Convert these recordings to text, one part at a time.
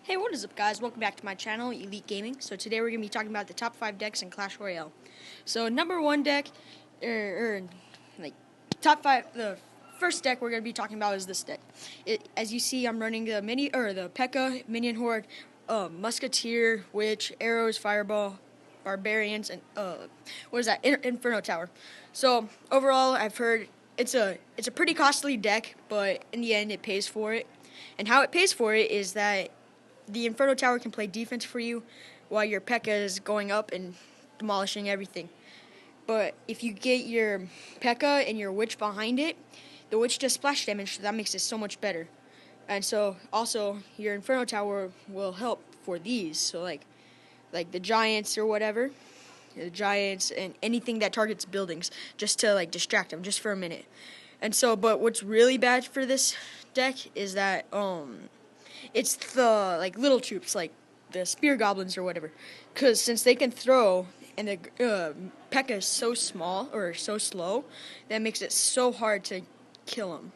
Hey, what is up, guys? Welcome back to my channel, Elite Gaming. So today we're going to be talking about the top 5 decks in Clash Royale. So number 1 deck, top 5, the first deck we're going to be talking about is this deck. As you see, I'm running the the Pekka, Minion Horde, Musketeer, Witch, Arrows, Fireball, Barbarians, and Inferno Tower. So overall, I've heard it's a pretty costly deck, but in the end, it pays for it. And how it pays for it is that the Inferno Tower can play defense for you while your Pekka is going up and demolishing everything. But if you get your Pekka and your Witch behind it, the Witch does splash damage, so that makes it so much better. And so also your Inferno Tower will help for these. So like the Giants or whatever, the Giants and anything that targets buildings, just to distract them just for a minute. And so, but what's really bad for this deck is that it's the little troops, like the spear goblins or whatever, because since they can throw and the Pekka is so small or so slow, that makes it so hard to kill them,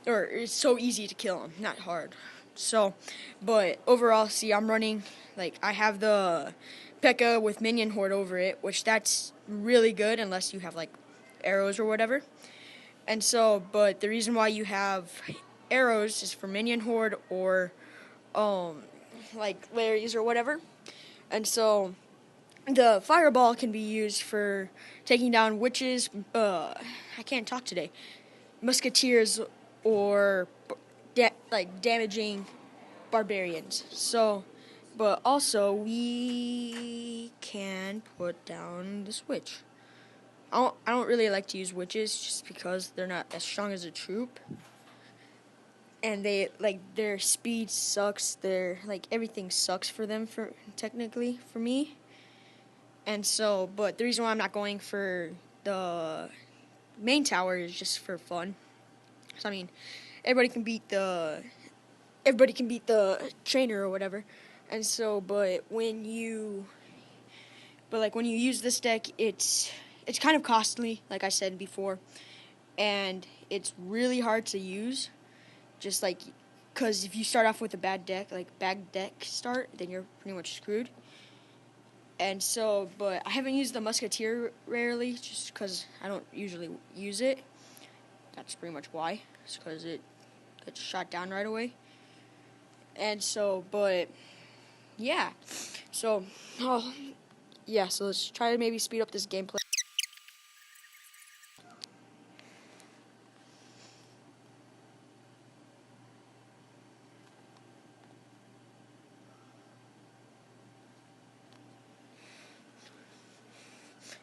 or it's so easy to kill them, not hard. So, but overall, see, I'm running I have the Pekka with Minion Horde over it, which that's really good unless you have arrows or whatever. And so, but the reason why you have arrows is for Minion Horde or Larry's or whatever. And so the fireball can be used for taking down witches, I can't talk today, musketeers, or damaging barbarians. So, but also we can put down this witch. I don't really like to use witches just because they're not as strong as a troop. And they their speed sucks. Their everything sucks for them technically for me. And so, but the reason why I'm not going for the main tower is just for fun. So I mean, everybody can beat the trainer or whatever. And so, but when you use this deck, it's kind of costly, like I said before, and it's really hard to use. Just because if you start off with a bad deck start, then you're pretty much screwed. And so, but I haven't used the Musketeer rarely, just because I don't usually use it. That's pretty much why. It's because it gets shot down right away. And so, but yeah. So, so let's try to maybe speed up this gameplay.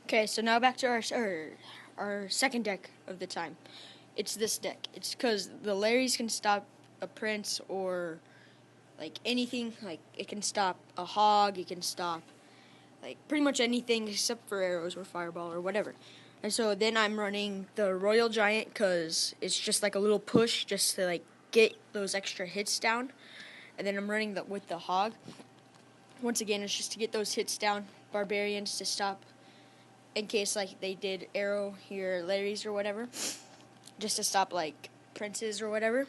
Okay, so now back to our second deck of the time. It's this deck. It's because the Larrys can stop a prince or anything. It can stop a hog. It can stop pretty much anything except for arrows or fireball or whatever. And so then I'm running the Royal Giant because it's just a little push just to get those extra hits down. And then I'm running with the hog. Once again, it's just to get those hits down. Barbarians to stop, in case they did arrow here, Larry's or whatever, just to stop princes or whatever.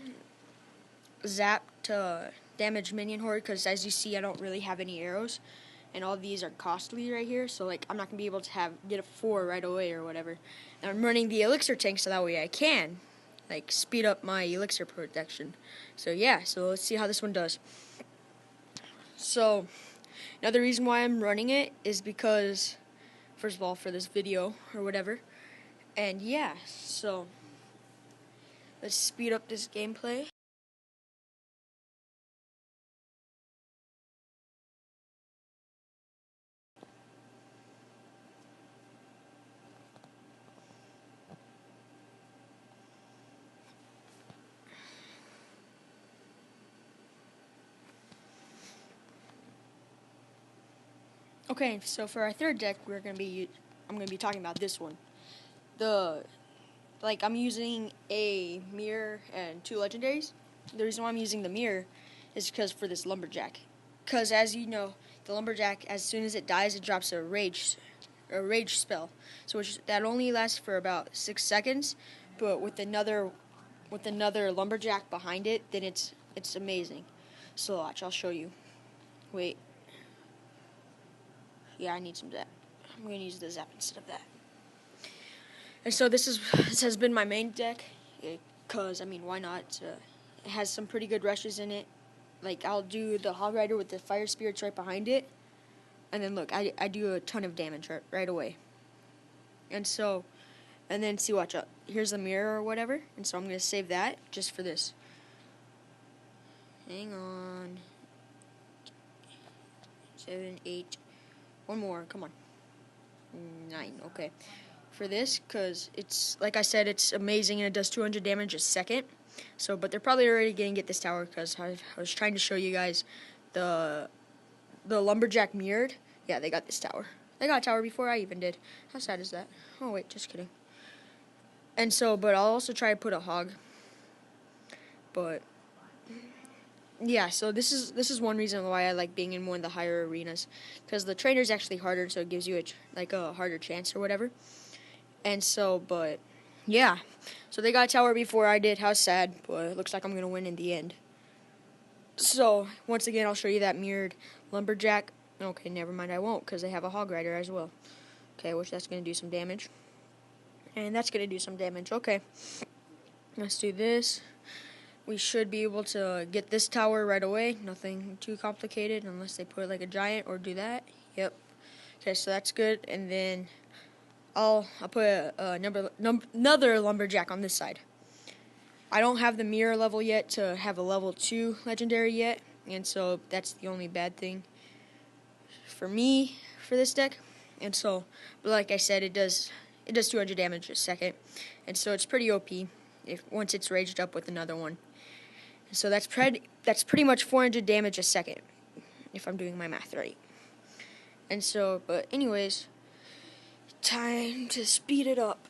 Zap to damage Minion Horde, because as you see, I don't really have any arrows, and all these are costly right here, so I'm not gonna be able to get a 4 right away or whatever. And I'm running the Elixir tank so that way I can speed up my Elixir protection. So yeah, so let's see how this one does. So another reason why I'm running it is because, first of all, for this video or whatever. And yeah, so let's speed up this gameplay. Okay, so for our third deck, I'm gonna be talking about this one. I'm using a mirror and 2 legendaries. The reason why I'm using the mirror is because for this Lumberjack. Because as you know, the Lumberjack, as soon as it dies, it drops a rage spell. So that only lasts for about 6 seconds, but with another Lumberjack behind it, then it's amazing. So watch, I'll show you. Wait. Yeah, I need some zap. I'm gonna use the zap instead of that. And so this has been my main deck, cause I mean, why not? It has some pretty good rushes in it. Like I'll do the Hog Rider with the Fire Spirits right behind it, and then look, I do a ton of damage right away. And so, and then see, watch out. Here's the mirror or whatever, and so I'm gonna save that just for this. Hang on. 7, 8. One more. Come on. 9. Okay. For this, because it's, like I said, it's amazing and it does 200 damage a second. So, but they're probably already going to get this tower because I was trying to show you guys the Lumberjack mirrored. Yeah, they got this tower. They got a tower before I even did. How sad is that? Oh, wait, just kidding. And so, but I'll also try to put a hog. But yeah, so this is one reason why I like being in one of the higher arenas, because the trainer's actually harder, so it gives you a harder chance or whatever. And so, but yeah, so they got a tower before I did. How sad, but it looks like I'm gonna win in the end. So once again, I'll show you that mirrored Lumberjack. Okay, never mind, I won't, because they have a Hog Rider as well. Okay, which that's gonna do some damage, and that's gonna do some damage. Okay, let's do this. We should be able to get this tower right away. Nothing too complicated unless they put like a giant or do that. Yep. Okay, so that's good. And then I'll put another Lumberjack on this side. I don't have the mirror level yet to have a level 2 legendary yet. And so that's the only bad thing for me for this deck. And so, but like I said, it does 200 damage a second. And so it's pretty OP once it's raged up with another one. So that's pretty much 400 damage a second, if I'm doing my math right. And so, but anyways, time to speed it up.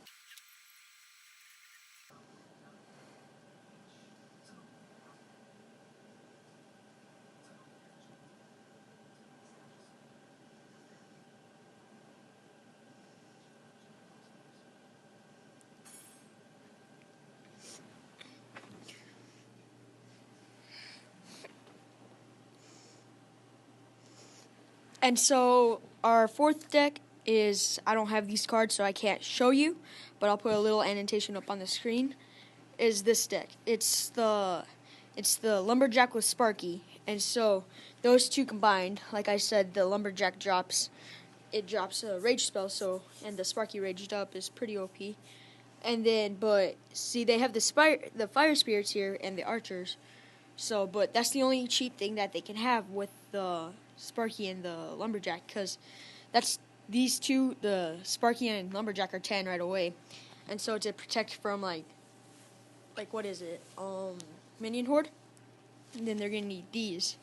And so our fourth deck is, I don't have these cards so I can't show you, but I'll put a little annotation up on the screen, is this deck. It's the Lumberjack with Sparky. And so those two combined, like I said, the Lumberjack drops a rage spell, so, and the Sparky raged up is pretty OP. And then, but see, they have the Fire Spirits here and the Archers. So, but that's the only cheat thing that they can have with the Sparky and the Lumberjack, because that's these two, the Sparky and Lumberjack, are 10 right away. And so to protect from like what is it, minion horde, and then they're gonna need these,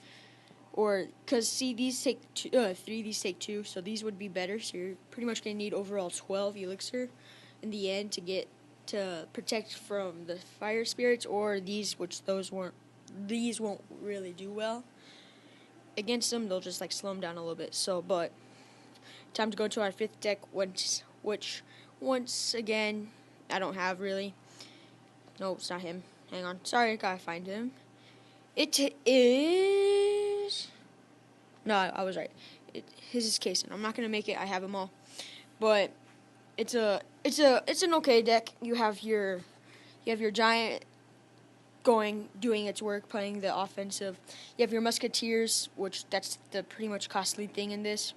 or because see, these take 3, these take 2, so these would be better. So you're pretty much gonna need overall 12 Elixir in the end to protect from the Fire Spirits or these, which these won't really do well against them. They'll just like slow them down a little bit. So, but time to go to our fifth deck, which once again I don't have really. No, it's not him. Hang on. Sorry, I gotta find him. It is. No, I was right. His is Kason. I'm not gonna make it. I have them all, but it's an okay deck. You have your giant doing its work, playing the offensive. You have your musketeers, which that's the pretty much costly thing in this.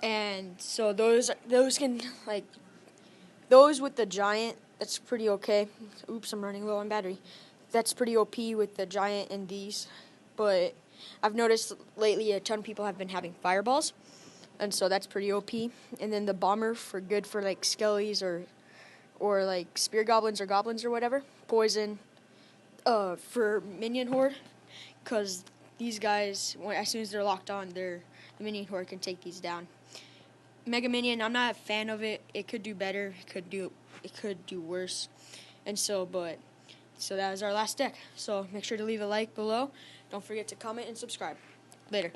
And so those can, like, those with the giant, that's pretty okay. Oops, I'm running low on battery. That's pretty OP with the giant and these. But I've noticed lately a ton of people have been having fireballs, and so that's pretty OP. And then the bomber for like skellies or like spear goblins or goblins or whatever. Poison for minion horde, because these guys, as soon as they're locked on, the minion horde can take these down. Mega Minion, I'm not a fan of it. It could do better. It could do worse. And so, so that was our last deck. So make sure to leave a like below. Don't forget to comment and subscribe. Later.